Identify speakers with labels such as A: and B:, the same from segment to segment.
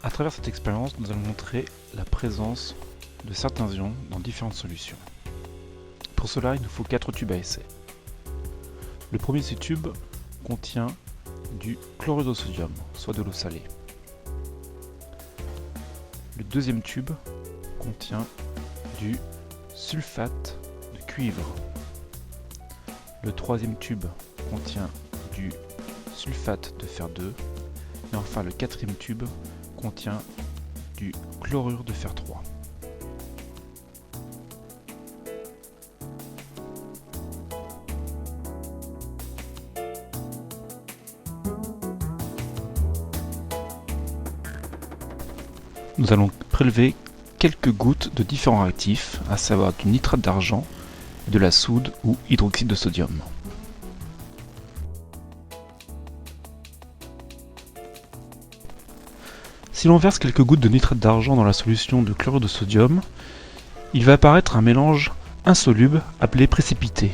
A: À travers cette expérience, nous allons montrer la présence de certains ions dans différentes solutions. Pour cela, il nous faut 4 tubes à essai. Le premier de ces tubes contient du chlorure de sodium, soit de l'eau salée. Le deuxième tube contient du sulfate de cuivre. Le troisième tube contient du sulfate de fer 2. Et enfin, le quatrième tube contient du chlorure de fer 3. Nous allons prélever quelques gouttes de différents réactifs, à savoir du nitrate d'argent, de la soude ou hydroxyde de sodium. Si l'on verse quelques gouttes de nitrate d'argent dans la solution de chlorure de sodium, il va apparaître un mélange insoluble appelé précipité.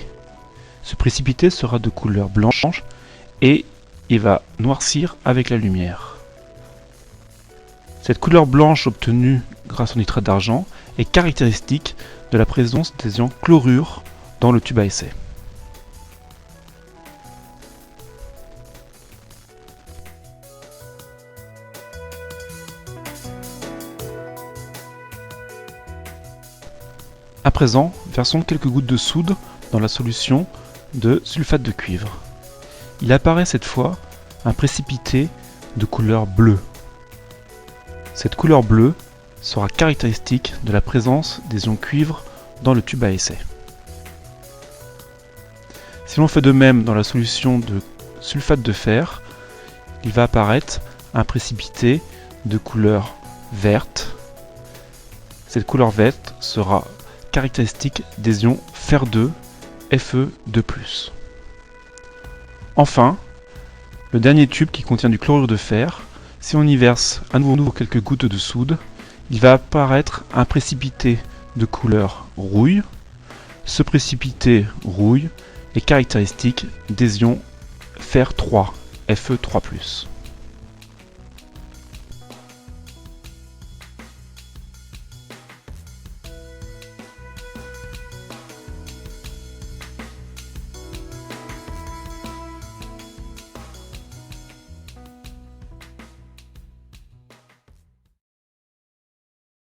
A: Ce précipité sera de couleur blanche et il va noircir avec la lumière. Cette couleur blanche obtenue grâce au nitrate d'argent est caractéristique de la présence des ions chlorure dans le tube à essai. À présent, versons quelques gouttes de soude dans la solution de sulfate de cuivre. Il apparaît cette fois un précipité de couleur bleue. Cette couleur bleue sera caractéristique de la présence des ions cuivre dans le tube à essai. Si l'on fait de même dans la solution de sulfate de fer, il va apparaître un précipité de couleur verte. Cette couleur verte sera caractéristique des ions fer 2, Fe2+. Enfin, le dernier tube qui contient du chlorure de fer, si on y verse à nouveau quelques gouttes de soude, il va apparaître un précipité de couleur rouille. Ce précipité rouille est caractéristique des ions fer 3, Fe3+.